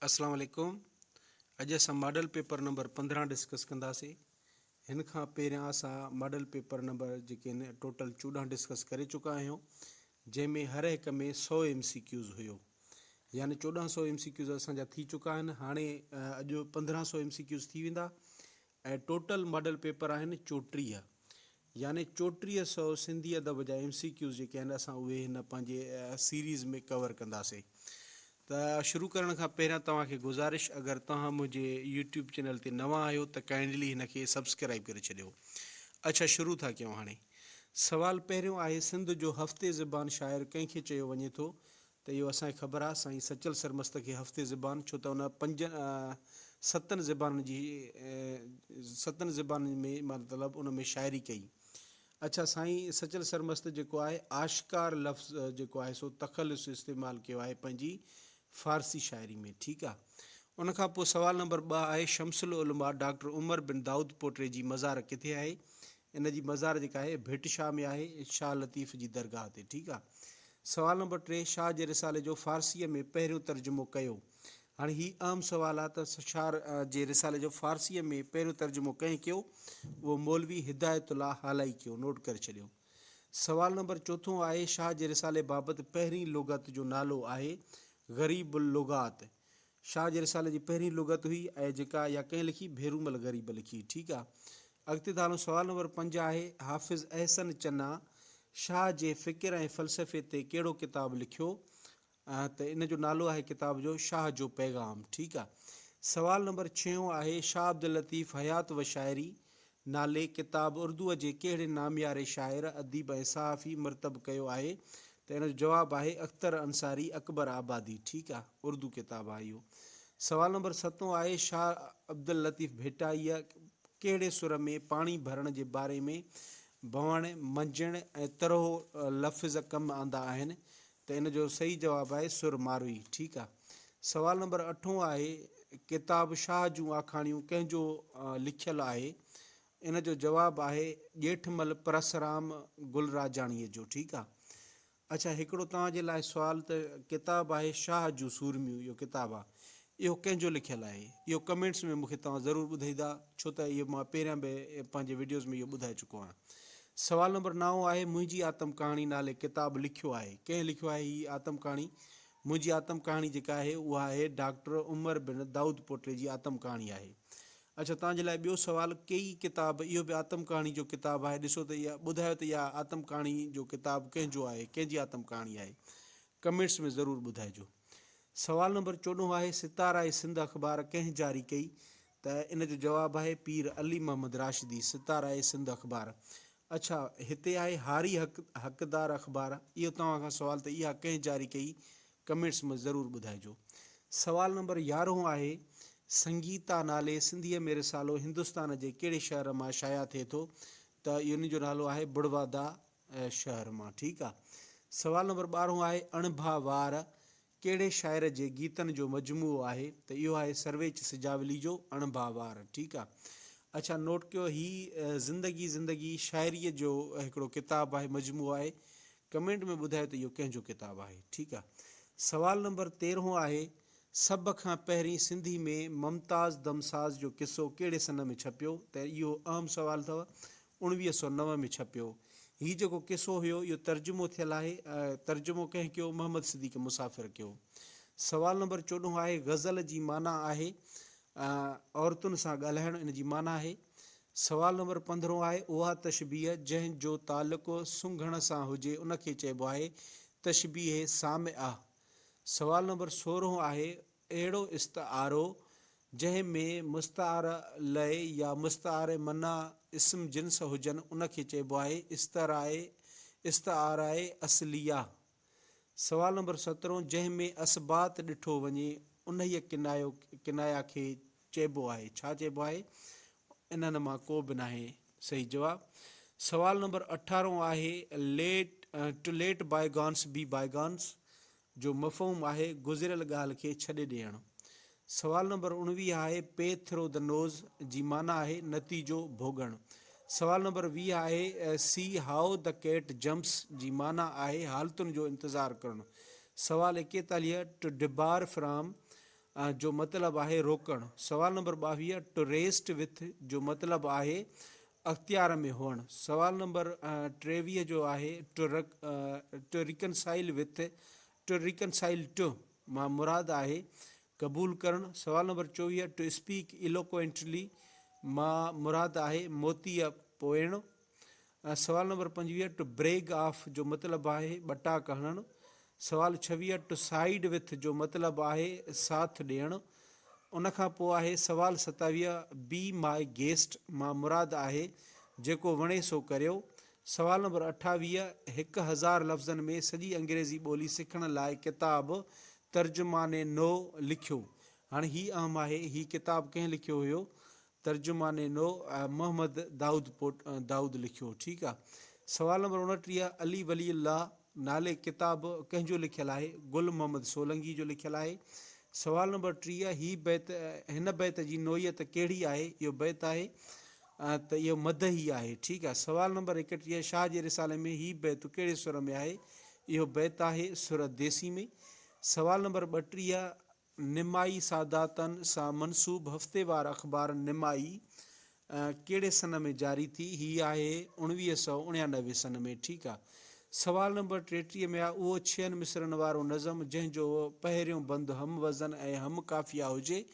अस्सलाम वालेकुम। अॼु असां मॉडल पेपर नंबर 15 डिस्कस कंदासीं। हिन खां पहिरियां असां मॉडल पेपर नंबर जेके आहिनि टोटल 14 डिस्कस करे चुका आहियूं, जंहिंमें हर हिक में 100 MCQs हुयो, यानी 1400 MCQs असांजा थी चुका आहिनि। हाणे अॼु 1500 MCQs थी वेंदा ऐं टोटल मॉडल पेपर आहिनि 34, यानी 3400 सिंधी अदब जा MCQs जेके आहिनि असां उहे हिन पंहिंजे सीरीज़ में कवर कंदासीं। त शुरू करण खां पहिरियां तव्हांखे गुज़ारिश, अगरि तव्हां मुंहिंजे यूट्यूब चैनल ते नवां आहियो त काइंडली हिनखे सब्सक्राइब करे छॾियो। अच्छा, शुरू था कयूं। हाणे सवाल पहिरियों आहे, सिंध जो हफ़्ते ज़बान शाइर कंहिंखे चयो वञे थो? त इहो असांखे ख़बर आहे, साईं सचल सरमस्त खे हफ़्ते ज़बान, छो त हुन सतनि ज़बान में मतिलबु उन में शाइरी कई। अच्छा, साईं सचल सरमस्त जेको आहे आश्कार लफ़्ज़ जेको आहे सो तख़ल्लुस इस्तेमालु कयो आहे पंहिंजी फ़ारसी शाइरी में। ठीकु आहे। उनखां पोइ सवाल नंबर 2 आहे, शमसुल उलमा डॉक्टर उमर बिन दाऊद पोटे जी मज़ार किथे आहे? इन जी मज़ार जेका आहे भिट शाह में आहे, शाह लतीफ़ जी दरगाह ते। ठीकु आहे। सवाल नंबर 3, शाह जे रिसाले जो फ़ारसीअ में पहिरियों तर्जुमो कयो? हाणे हीउ आम सुवालु आहे त शाह जे रिसाले जो फ़ारसीअ में पहिरियों तर्जुमो कंहिं कयो? उहो मौलवी हिदायतुल्लाह हालाई कयो। नोट करे छॾियो। सवाल नंबर 4 आहे, शाह जे रिसाले बाबति पहिरीं लुग़त जो नालो आहे ग़रीबुल लुग़ात। शाह जे रिसाले जी पहिरीं लुग़त हुई ऐं जेका या कंहिं लिखी? भेरूमल ग़रीब लिखी। ठीकु आहे। अॻिते था हलूं। सवाल नंबर 5 आहे, हाफ़िज़ अहसन चन्ना शाह जे फ़िक्र ऐं फ़लसफ़े ते कहिड़ो किताबु लिखियो? त इन जो नालो आहे किताब जो शाह जो पैगाम। ठीकु आहे। सवाल नंबर 6 आहे, शाह अब्दुल लतीफ़ हयात व शाइरी नाले किताब उर्दूअ जे कहिड़े नामियारे शाइर, अदीब ऐं सहाफ़ी मरतब कयो आहे? त इन जो जवाबु आहे अख्तर अंसारी अकबर आबादी। ठीकु आहे। उर्दू किताबु आहे इहो। सवाल नंबर 7 आहे, शाह अब्दुल लतीफ़ भेटाईअ कहिड़े सुर में पाणी भरण जे बारे में भवण, मंझण ऐं तरो लफ़्ज़ कमु आंदा आहिनि? त इन जो सही जवाबु आहे सुर मारवी। ठीकु आहे। सवाल नंबर 8 आहे, किताब शाह जूं आखाणियूं कंहिंजो लिखियलु आहे? इन जो जवाबु आहे ॼेठमल परसराम गुलराजाणीअ जो। ठीकु आहे। अच्छा, हिकिड़ो तव्हांजे लाइ सुवालु, त किताबु आहे शाह जूं सूरमियूं, इहो किताबु आहे, इहो कंहिंजो लिखियलु आहे? इहो कमेंट्स में मूंखे तव्हां ज़रूरु ॿुधाईंदा, छो त इहो मां पहिरियां बि पंहिंजे वीडियोज़ में इहो ॿुधाए चुको आहियां। सवाल नंबर 9 आहे, मुंहिंजी आतम कहाणी नाले किताबु लिखियो आहे? कंहिं लिखियो आहे हीअ आतम कहाणी? मुंहिंजी आतम कहाणी जेका आहे उहा आहे डॉक्टर उमर बिन दाऊद पोटे जी आतम कहाणी आहे। अच्छा, तव्हांजे लाइ ॿियो सुवालु, कई किताबु, इहो बि आतम कहाणी जो किताबु आहे। ॾिसो त इहा ॿुधायो त इहा आतम कहाणी जो किताबु कंहिंजो आहे, कंहिंजी आतम कहाणी आहे? कमेंट्स में ज़रूरु ॿुधाइजो। सवाल नंबर 14 आहे, सितारा सिंध अख़बार कंहिं जारी कई? त इन जो जवाबु आहे पीर अली मोहम्मद राशिदी, सितारा सिंध अख़बार। अच्छा, हिते आहे हारी हक़दार अख़बार, इहो तव्हां खां सुवालु, त इहा कंहिं जारी कई? कमेंट्स में ज़रूरु ॿुधाइजो। सवाल नंबर 11 आहे, संगीता नाले सिंधीअ में रिसालो हिंदुस्तान जे कहिड़े शहर मां शाया थिए थो? त इन जो नालो आहे बुड़वादा शहर मां। ठीकु आहे। सवाल नंबर 12 आहे, अणभा वार कहिड़े शाइर जे गीतनि जो मजमूओ आहे? त इहो आहे सर्वेच सिजावली जो अणभा वार। ठीकु आहे। अच्छा, नोट कयो, हीअ ज़िंदगी ज़िंदगी शाइरीअ जो हिकिड़ो किताबु आहे, मजमूओ आहे। कमेंट में ॿुधायो त इहो कंहिंजो किताबु आहे। ठीकु आहे। सवाल नंबर 13 आहे, सभ खां पहिरीं सिंधी में मुमताज़ दमसाज़ जो किसो कहिड़े सन में छपियो? त इहो अहम सुवालु अथव। 1909 में छपियो। हीउ जेको किसो हुयो इहो तर्जुमो थियलु आहे, तर्जुमो कंहिं कयो? मोहम्मद सिद्दीक़ मुसाफ़िर कयो। सवाल नंबर 14 आहे, गज़ल जी माना आहे औरतुनि सां ॻाल्हाइणु, इन जी माना आहे। सवाल नंबर 15 आहे, उहा तशबीह जंहिंजो तालुक़ु सुंघण सां हुजे उनखे चइबो आहे तशबीह सामिआ। सवाल नंबर 16 आहे, अहिड़ो इस्तारो जंहिं में मुस्तार लय या मुस्तार मना इस्म जिन्स हुजनि उनखे चइबो आहे इस्ताराए असलिया। सवाल नंबर 17, जंहिं में असबात ॾिठो वञे उन किनाया खे चइबो आहे, छा चइबो आहे? इन्हनि मां को बि नाहे सही जवाबु। सवाल नंबर 18 आहे, to let bygones be bygones जो मफ़हूम आहे गुज़िरियल ॻाल्हि खे छॾे ॾियणु। सवाल नंबर 19 आहे, पे थ्रो द नोज़ जी माना आहे नतीजो भोगणु। सवाल नंबर 20 आहे, see how the cat jumps जी माना आहे हालतुनि जो इंतज़ारु करणु। सवाल 41, टू डिबार फ्राम जो मतिलबु आहे रोकणु। सवाल नंबर 22 टू रेस्ट विथ जो मतिलबु आहे अख़्तियार में हुअणु। सवाल नंबर 23 जो आहे to reconcile with to reconcile to मां मुराद आहे क़बूल करणु। सवाल नंबर 24 टू स्पीक इलोक्वेंटली मां मुराद आहे मोतीअ पोइणु। सवाल नंबर 25 टू ब्रेक ऑफ जो मतिलबु आहे ॿटा हणणु। सवाल 26 टू साइड विथ जो मतिलबु आहे साथ ॾियणु। उनखां पोइ आहे सवाल 27 बी माई गेस्ट मां मुराद आहे जेको वणे सो करियो। सवाल नंबर 28 1000 लफ़्ज़नि में सॼी अंग्रेज़ी ॿोली सिखण लाइ किताबु तर्जुमाने नो लिखियो। हाणे हीअ अहम आहे, हीअ किताबु कंहिं लिखियो हुयो? तर्जुमाने नो मोहम्मद दाऊद लिखियो। ठीकु आहे। सवाल नंबर 29 अली वली अल्लाह नाले किताबु कंहिंजो लिखियलु आहे? गुल मोहम्मद सोलंगी जो लिखियलु आहे। सवाल नंबर 30 हिन बैत जी नोयत कहिड़ी आहे? इहो बैत आहे त इहो मदही आहे। ठीकु आहे। सवाल नंबर 31 शाह जे रिसाले में हीअ बैत कहिड़े सुर में आहे? इहो बैत आहे सुर देसी में। सवाल नंबर 32 निमाई सादातनि सां मनसूब हफ़्तेवार अख़बार निमाई कहिड़े सन में जारी थी? हीअ आहे 1999 सन में। ठीकु आहे। सवाल नंबर 33 में आहे उहो 6 मिसरनि वारो नज़म जंहिंजो पहिरियों बंदु हम वज़न ऐं हम काफ़िया हुजे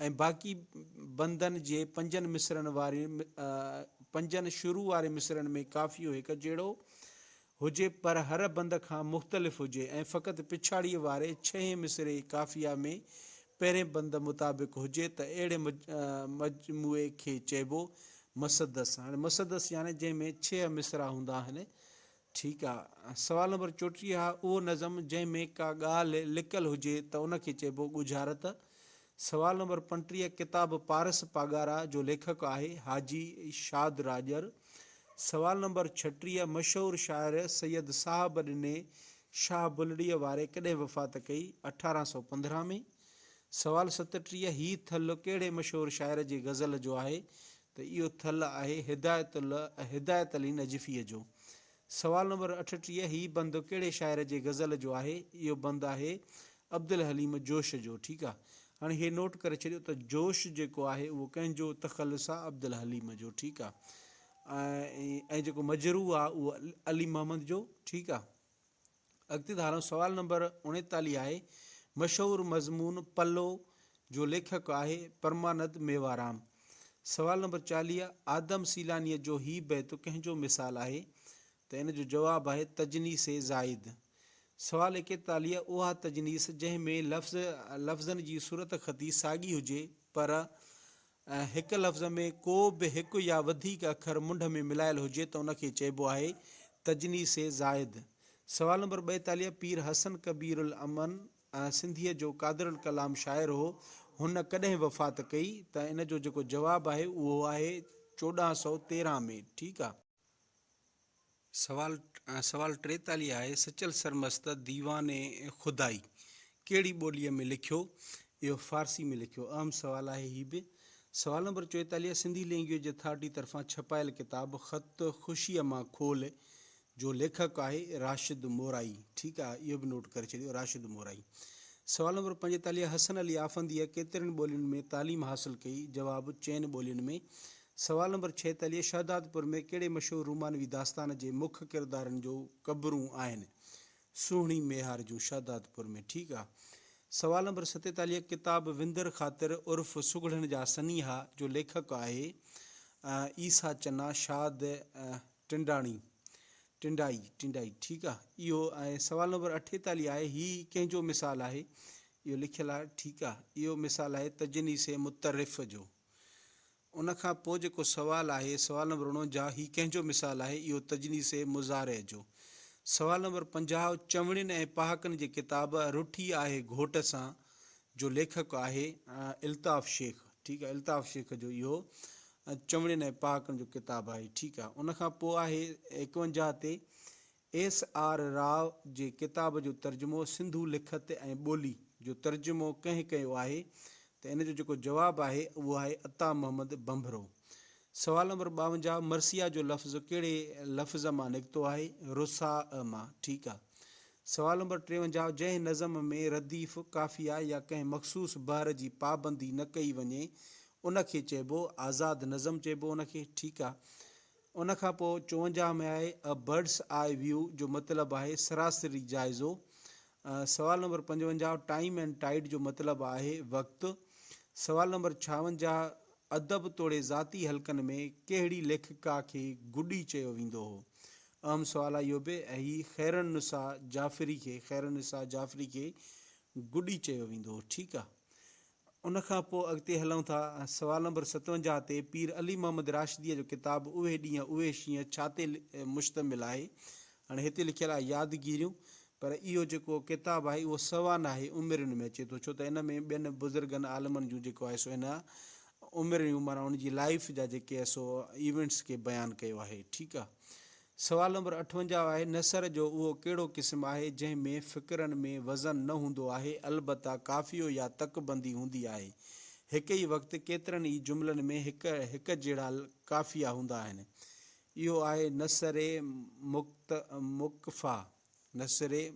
ऐं बाक़ी बंदनि जे 5 मिसरनि वारे 5 शुरू वारे मिसरनि में काफ़ियो हिकु जहिड़ो हुजे पर हर बंद खां मुख़्तलिफ़ हुजे ऐं फ़क़ति पिछाड़ीअ वारे 6 मिसरे काफ़िया में पहिरें बंद मुताबिक़ हुजे त अहिड़े मजमूए खे चइबो मसदस। हाणे मसदस यानी जंहिंमें 6 मिसरा हूंदा आहिनि। ठीकु आहे। सवाल नंबर 34 आहे उहो नज़म जंहिंमें का ॻाल्हि लिकियलु हुजे त उनखे चइबो गुजारत। सवाल नंबर 35 किताबु पारस पागारा जो लेखक आहे हाजी शाद राजर। सवाल नंबर 36 मशहूरु शाइर सैयद साहब ॾिने शाह बुलड़ीअ वारे कॾहिं वफ़ात कई? 1815 में। सवाल 37 हीअ थल कहिड़े मशहूरु शाइर जी गज़ल जो आहे? त इहो थल आहे हिदायत अली नजफ़ीअ जो। सवाल नंबर 38 हीअ बंदु कहिड़े शाइर जे गज़ल जो आहे? इहो बंदु आहे अब्दुल हलीम जोश जो। ठीकु आहे। हाणे इहे नोट करे छॾियो त जोश जेको आहे उहो कंहिंजो तख़ल्लुस आहे? अब्दुल हलीम जो। ठीकु आहे। ऐं जेको मजरू आहे उहो अली मोहम्मद जो। ठीकु आहे। अॻिते था हलूं। सवाल नंबर 39 आहे मशहूरु मज़मून पल्लो जो लेखक आहे परमानंद मेवाराम। सवाल नंबर 40 आदम सीलानीअ जो हीअ बैत कंहिंजो मिसाल आहे? त इन जो जवाबु आहे तजनीस ज़ाइद। सवाल 41 उहा तजनीस जंहिंमें लफ़्ज़नि जी सूरत ख़ती साॻी हुजे पर हिकु लफ़्ज़ में को बि हिकु या वधीक अखर मुंड में मिलायल हुजे त उनखे चइबो आहे तजनीस ज़ाइद। सवाल नंबर 42 पीर हसन कबीर उल अमन सिंधीअ जो कादरुल कलाम शाइर हो, हुन कॾहिं वफ़ात कई? त इन जो जेको जवाबु आहे उहो आहे 1413 में। ठीकु आहे। सवाल 43 आहे सचल सरमस्त दीवाने खुदाई कहिड़ी ॿोलीअ में लिखियो? इहो फ़ारसी में लिखियो। अहम सवाल आहे हीअ बि। सवाल नंबर 44 सिंधी लैंग्वेज अथॉरिटी तरफ़ां छपायल किताबु ख़त ख़ुशीअ मां खोल जो लेखक आहे राशिद मोराई। ठीकु आहे। इहो बि नोट करे छॾियो राशिद मोराई। सवाल नंबर 45 हसन अली आफ़ंदीअ केतिरनि ॿोलियुनि में तालीम हासिलु कई? जवाबु 4 ॿोलियुनि में। सवाल नंबर 46 शहदादपुर में कहिड़े मशहूरु रूमानवी दास्तान जे मुख्य किरदारनि जो क़बरूं आहिनि? सुहिणी मेहार जूं शहदादपुर में। ठीकु आहे। सवाल नंबर 47 किताबु विंदर ख़ातिर उर्फ़ सुगड़नि जा सनीहा जो लेखक आहे ईसा चन्ना शाद टिंडाई। ठीकु आहे। इहो ऐं सवाल नंबर 48 आहे हीअ कंहिंजो मिसाल आहे? इहो लिखियलु आहे। ठीकु आहे। इहो मिसाल आहे तजनीस मुतरिफ़ जो। उनखां पोइ जेको सवालु आहे सवाल नंबर 49 हीअ कंहिंजो मिसाल आहे? इहो तजनीस मुज़ारे जो। सवाल नंबर 50 चवणियुनि ऐं पहाकनि जी किताबु रुठी आहे घोट सां जो लेखक आहे इल्ताफ़ शेख। ठीकु आहे। इल्ताफ़ शेख जो इहो चवणियुनि ऐं पहाकनि जो किताबु आहे। ठीकु आहे। उनखां पोइ आहे 51 ते एस आर राव जे किताब जो तर्जुमो सिंधू लिखत ऐं ॿोली जो तर्जुमो कंहिं कयो आहे? त इन जो जेको जवाबु आहे उहो आहे अता मोहम्मद बंभरो। सवाल नंबर 52 मर्सिया जो लफ़्ज़ कहिड़े लफ़्ज़ मां निकितो आहे? रुसा मां। ठीकु आहे। सवाल नंबर 53, जंहिं नज़म में रदीफ़ काफ़िया या कंहिं मख़सूस बहर जी पाबंदी न कई वञे उनखे चइबो आज़ादु नज़म चइबो उनखे, ठीकु आहे। उनखां पोइ 54 में आहे अ बर्ड्स आई व्यू जो मतिलबु आहे सरासरी जाइज़ो। सवाल नंबर 55, टाइम एंड टाइड जो मतिलबु आहे वक़्तु। सवाल नंबर 56, अदब तोड़े ज़ाती हलकनि में कहिड़ी लेखिका खे गुडी चयो वेंदो हो। अहम सुवाल आहे इहो बि, ऐं हीअ ख़ैरुनिसा जाफ़री खे गुडी चयो वेंदो हो, ठीकु आहे। उनखां पोइ अॻिते हलूं था सवाल नंबर 57 ते, पीर अली मोहम्मद राशिदीअ जो किताबु उहे ॾींहं उहे शींहं छा ते मुश्तमिल आहे। हाणे हिते लिखियलु आहे यादगिरियूं, पर इहो जेको किताबु आहे उहो सवान आहे उमिरियुनि में अचे थो, छो त इन में ॿियनि बुज़ुर्गनि आलमनि जूं जेको आहे सो इन उमिरियूं माना उनजी लाइफ जा जेके आहे सो इवेंट्स खे बयानु कयो आहे, ठीकु आहे। सवाल नंबर 58 आहे नसर जो उहो कहिड़ो क़िस्म आहे जंहिंमें फ़िक्रनि में वज़न न हूंदो आहे, अलबत्ता काफ़ियो या तकबंदी हूंदी आहे। हिक ई वक़्तु केतिरनि ई जुमलनि में हिक जहिड़ा काफ़िया हूंदा आहिनि। इहो आहे नसरे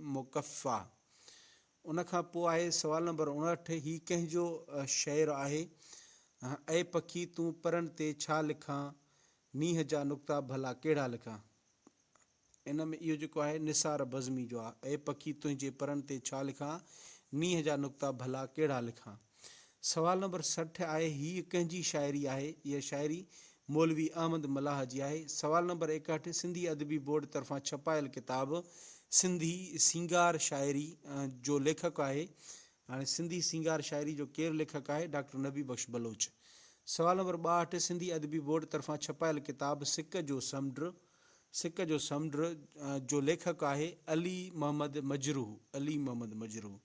मुक़फ़ा। उनखां पोइ आहे सवाल नंबर 59, हीउ कंहिंजो शेर आहे। ऐं पखी तूं परनि ते छा लिखां, नीह जा नुक़्ता भला कहिड़ा लिखां। इन में इहो जेको आहे निसार बज़मी जो आहे, ऐं पखी तुंहिंजे परनि ते छा लिखां, नीह जा नुक़्ता भला कहिड़ा लिखां। सवाल नंबर 60 आहे हीअ कंहिंजी शाइरी आहे। इहा शाइरी मौलवी अहमद मलाह जी आहे। सवाल नंबर 61, सिंधी अदबी बोर्ड तरफ़ां छपायल किताब सिंधी सिंगार शाइरी जो लेखक आहे। हाणे सिंधी सिंगार शाइरी जो केरु लेखक आहे, डॉक्टर नबी बख्श बलोच। सवाल नंबर 62, सिंधी अदबी बोर्ड तरफ़ां छपायल किताब सिक जो समुंड जो लेखक आहे अली मोहम्मद मजरूह।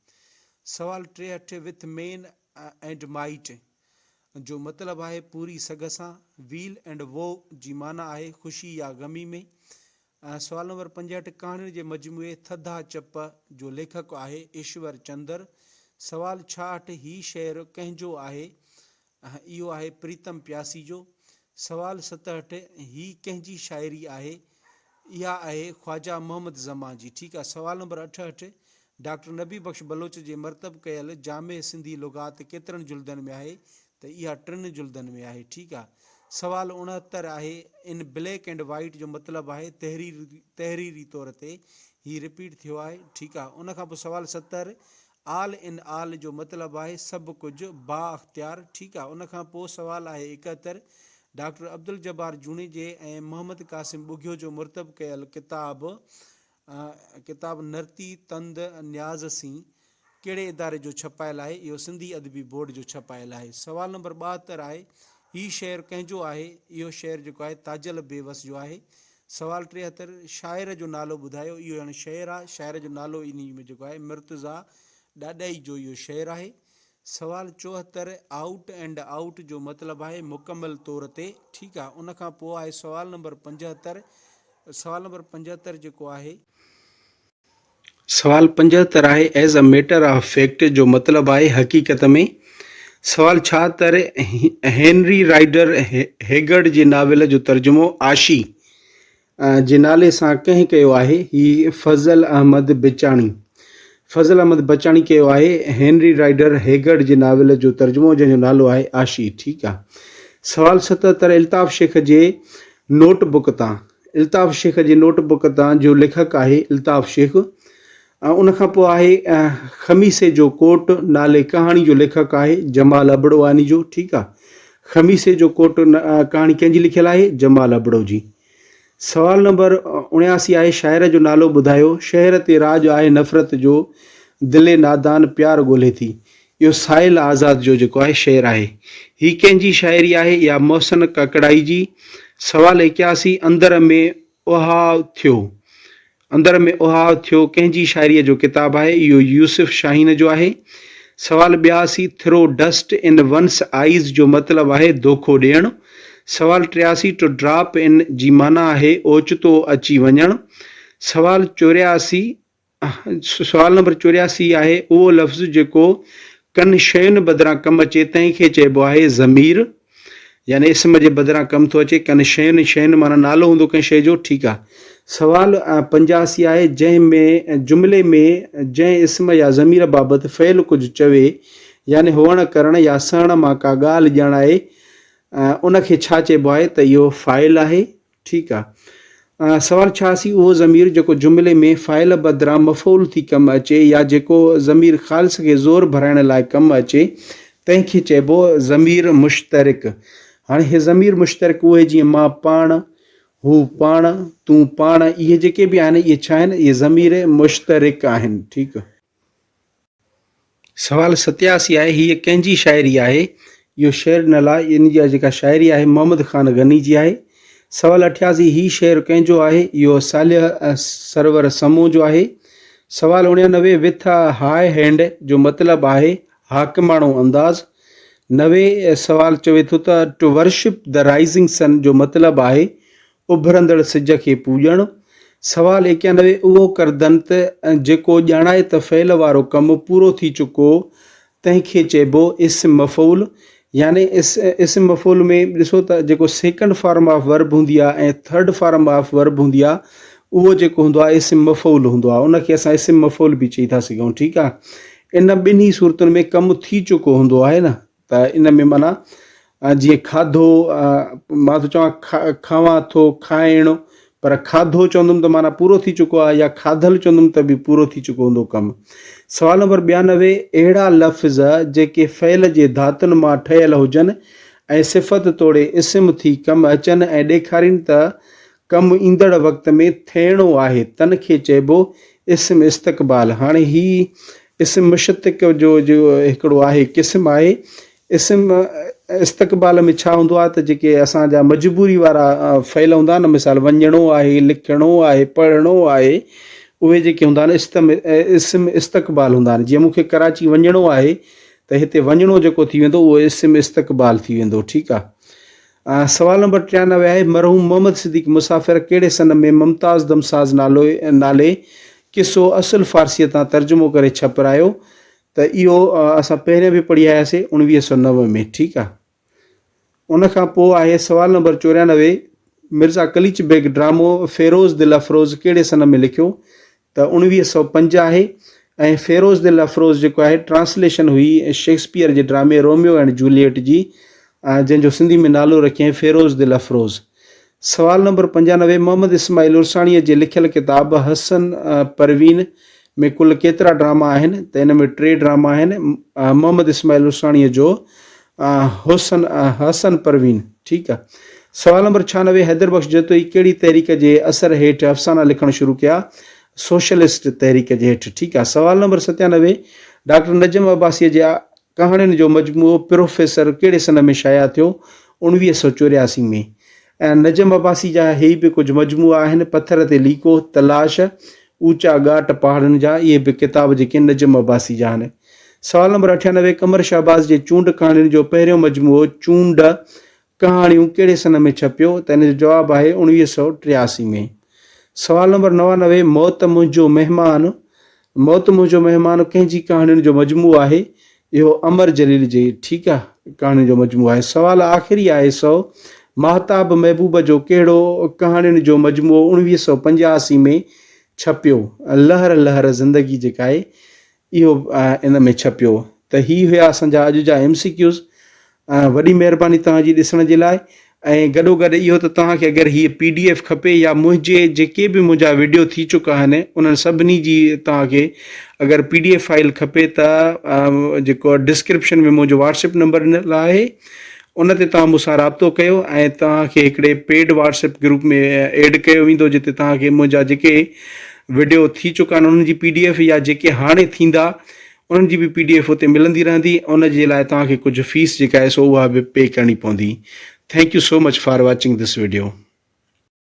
सवाल 63, विथ मेन एंड माइट जो मतिलबु आहे पूरी सघ सां। व्हील एंड वो जी माना आहे ख़ुशी या गमी में। सवाल नंबर 65, कहाणियुनि जे मजमूए थधा चप जो लेखक आहे ईश्वर चंद्र। सवाल 66, ही शेर कंहिंजो आहे। इहो आहे प्रीतम प्यासी जो। सवाल 67, ही कंहिंजी शाइरी आहे। इहा आहे ख्वाजा मोहम्मद ज़मा जी, ठीकु आहे। सवाल नंबर 68, डॉक्टर नबी बख्श बलोच जे मरतब कयल जामे सिंधी लुगात केतिरनि जुल्दनि में आहे, त इहा 3 जुल्दनि में आहे, ठीकु आहे। सवाल 69 आहे इन ब्लैक एंड वाइट जो मतिलबु आहे तहरीरी तौर ते हीउ रिपीट थियो आहे, ठीकु आहे। उनखां पोइ सवाल 70, आल इन आल जो मतिलबु आहे सभु कुझु बा अख़्तियार, ठीकु आहे। उनखां पोइ सवाल आहे 71, डॉक्टर अब्दुल जब्बार जूनी जे ऐं मोहम्मद कासिम बुघियो जो मुरतब कयल किताब नरती तंद न्याज़ सी कहिड़े इदारे जो छपायल आहे। इहो सिंधी अदबी बोर्ड जो छपायल आहे। सवाल नंबर 72 आहे हीउ शेर कंहिंजो आहे। इहो शेर जेको आहे ताजल बेवस जो आहे। सवाल 73, शाइर जो नालो ॿुधायो। इहो हाणे शेर आहे, शाइर जो नालो इन में जेको आहे मुर्तज़ा ॾाॾाई जो इहो शेर आहे। सवाल 74, आउट एंड आउट जो मतिलबु आहे मुकमल तौर ते, ठीकु आहे। उनखां पोइ आहे सवाल नंबर 75। सवाल नंबर 75 जेको आहे सवाल 75 आहे as a matter of fact जो मतिलबु आहे हक़ीक़त में। सवाल 76, हेनरी राइडर हेगर्ड जे नाविल जो तर्जुमो आशी जे नाले सां कंहिं कयो आहे। ही फज़ल अहमद बचाणी कयो आहे। हेनरी राइडर हेगर्ड जे नाविल जो तर्जुमो जंहिंजो नालो आहे आशी, ठीकु आहे। सवाल 77, इल्ताफ़ शेख जे नोटबुक तां जो लेखक आहे इल्ताफ़ शेख। उनखां पोइ आहे ख़मीसे जो कोट नाले कहाणी जो लेखक आहे जमाल अबड़वानी जो, ठीकु आहे। ख़मीसे जो कोट कहाणी कंहिंजी लिखियलु आहे, जमाल अबड़ो जी। सवाल नंबर 79 आहे शाइर जो नालो ॿुधायो। शहर ते राज आहे नफ़रत जो, दिले नादान प्यार ॻोल्हे थी। इहो साहिल आज़ाद जो जेको आहे शेर आहे। ही कंहिंजी शाइरी आहे, या मोहसिन ककड़ाई जी। सवाल 81, अंदर में उहाव थियो कंहिंजी शाइरीअ जो किताबु आहे। इहो यूसुफ शाहीन जो आहे। सवाल 82, थ्रो डस्ट इन वंस आइज़ जो मतिलबु आहे धोखो ॾियणु। सवाल 83, टू ड्रॉप इन जी माना आहे ओचितो अची वञणु। सवाल नंबर 84 आहे उहो लफ़्ज़ जेको कनि शयुनि बदिरां कमु अचे तंहिंखे चइबो आहे ज़मीर, यानी इस्म जे बदिरां कमु थो अचे। कनि शयुनि माना नालो हूंदो कंहिं शइ जो, ठीकु आहे। सवाल 85 आहे, जंहिंमें जुमिले में जंहिं इस्म या ज़मीर बाबति फ़इल कुझु चवे यानी हुअण करण या सहण मां का ॻाल्हि ॼाणाए उनखे छा चइबो आहे? त इहो फ़ाइल आहे। ठीकु आहे। सवाल 86, उहो ज़मीर जेको जुमिले में फ़ाइल बदिरां मफ़ूल थी कमु अचे या जेको ज़मीर ख़ालिस खे ज़ोर भराइण लाइ कमु अचे तंहिंखे चइबो ज़मीर मुश्तरिक। हाणे हे ज़मीर मुश्तरिक उहे जीअं मां पाण, हू पाण, तूं पाण, इहे जेके बि आहिनि इहे छा आहिनि? इहे ज़मीर मुश्तरिक आहिनि। ठीकु। सवाल 87 आहे, हीअ कंहिंजी शाइरी आहे? इहो शेर नला, इन जी जेका शाइरी आहे मोहम्मद ख़ान गनी जी आहे। सवाल 88, ही शेर कंहिंजो आहे? इहो सालिह सरवर समूह जो आहे। सवाल 99, विथ हाई हैंड जो मतिलबु आहे हाकिमाणो अंदाज़। 90 सवाल चवे थो त टू वर्शिप द राइज़िंग सन जो मतिलबु आहे उभरंदड़ सिज खे पूॼणु। सवाल 91, उहो करदंत जेको ॼाणाए त फ़इल वारो कमु पूरो थी चुको तंहिंखे चइबो इस्म मफ़ूल। यानी इस्म मफ़ूल में ॾिसो त जेको सेकंड फॉर्म ऑफ वर्ब हूंदी आहे ऐं थर्ड फॉर्म ऑफ वर्ब हूंदी आहे उहो जेको हूंदो आहे इस्म मफ़ूल हूंदो आहे, उनखे असां इस्म मफ़ूल बि चई था सघूं। ठीकु आहे। इन ॿिन्ही सूरतुनि में कमु थी चुको हूंदो आहे न, त इन में माना जीअं खाधो, मां थो चवां खावां थो, खाइणु, पर खाधो चवंदुमि त माना पूरो थी चुको आहे, या खाधल चवंदुमि त बि पूरो थी चुको हूंदो कमु। सवाल नंबर 92, अहिड़ा लफ़्ज़ जेके फ़इल जे धातुनि मां ठहियल हुजनि ऐं सिफ़त तोड़े इस्म थी कमु अचनि ऐं ॾेखारीनि त कमु ईंदड़ वक़्त में थियणो आहे तनखे चइबो इस्म इस्तक़बाल। हाणे ही इस्म मुश्तक़ जो हिकिड़ो आहे क़िस्म आहे। इस्म इस्तक़बाल में छा हूंदो आहे त जेके असांजा मजबूरी वारा फ़इल हूंदा आहिनि, मिसाल वञिणो आहे, लिखिणो आहे, पढ़णो आहे, उहे जेके हूंदा आहिनि इस्म इस्तक़बाल हूंदा आहिनि। जीअं मूंखे कराची वञिणो आहे त हिते वञिणो जेको थी वेंदो उहो इस्म इस्तक़बाल थी वेंदो। ठीकु आहे। सवाल नंबर 93 आहे, मरहूम मोहम्मद सिद्दीक़ मुसाफ़िर कहिड़े सन में मुमताज़ दमसाज़ नाले किसो असुल फ़ारसीअ तां तर्जुमो करे छपिरायो? त इहो असां पहिरियों बि पढ़ी आयासीं 1909 में। ठीकु आहे। उनखां पोइ आहे सवाल नंबर 94, मिर्ज़ा कलीच बेग ड्रामो फ़ेरोज़ दिल अफ़रोज़ कहिड़े सन में लिखियो? त 1905 आहे। ऐं फ़ेरोज़ दिल अफ़रोज़ जेको आहे ट्रांसलेशन हुई शेक्सपियर जे ड्रामे रोमियो एंड जूलियट जी, जंहिंजो सिंधी में नालो रखियईं फ़ेरोज़ दिल अफ़रोज़। सवाल नंबर 95, मोहम्मद इस्माइल उर्साणीअ जे लिखियल किताब हसन परवीन में कुल केतिरा ड्रामा आहिनि? त इन में 3 ड्रामा आहिनि मोहम्मद इस्माइल उर्साणीअ जो हसन परवीन। ठीकु आहे। सवाल नंबर 96, हैदर बख्श जतोई कहिड़ी तहरीक जे असर हेठि अफ़साना लिखणु शुरू कया? सोशलिस्ट तहरीक जे हेठि। ठीकु आहे। सवाल नंबर 97, डॉक्टर नजम अब्बासीअ जे कहाणियुनि जो मजमूओ प्रोफेसर कहिड़े सन में शाया थियो? 1984 में। ऐं नजम अब्बासी जा हे बि कुझु मजमूआ आहिनि, पथर ते लीको, तलाश, ऊचा घाट पहाड़नि जा, इहे बि किताब जेके नजम अब्बासी जा आहिनि। सवाल नंबर 98, कमर शहबाज़ जे चूंड कहाणियुनि जो पहिरियों मजमूओ चूंड कहाणियूं कहिड़े सन में छपियो? त इन जो जवाबु आहे 1983 में। सवाल नंबर 99, मौत मुंहिंजो महिमान कंहिंजी कहाणियुनि जो मजमूओ आहे? इहो अमर जलील जे, ठीकु आहे, कहाणियुनि जो मजमूओ आहे। सवाल आख़िरी आहे 100, महताब महबूब जो कहिड़ो कहाणियुनि जो मजमूओ 1985 में छपियो? लहर लहर ज़िंदगी जेका आहे इहो इन में छपियो। त ही हुया असांजा अॼु जा MCQs। वॾी महिरबानी तव्हांजी ॾिसण जे लाइ। ऐं गॾोगॾु इहो त तव्हांखे अगरि हीअ PDF खपे या मुंहिंजे जेके बि मुंहिंजा वीडियो थी चुका आहिनि उन्हनि सभिनी जी तव्हांखे अगरि PDF फाइल खपे त जेको डिस्क्रिप्शन में मुंहिंजो WhatsApp नंबर ॾिनल आहे उन ते तव्हां मूंसां राब्तो कयो ऐं तव्हांखे हिकिड़े पेड WhatsApp ग्रुप में ऐड कयो वेंदो, जिते तव्हांखे मुंहिंजा जेके वीडियो थी चुका आहिनि उन्हनि जी PDF या जेके हाणे थींदा उन्हनि जी बि PDF उते मिलंदी रहंदी। उन जे लाइ तव्हांखे कुझु फीस जेका आहे सो उहा बि पे करणी पवंदी। Thank you so much for watching this video.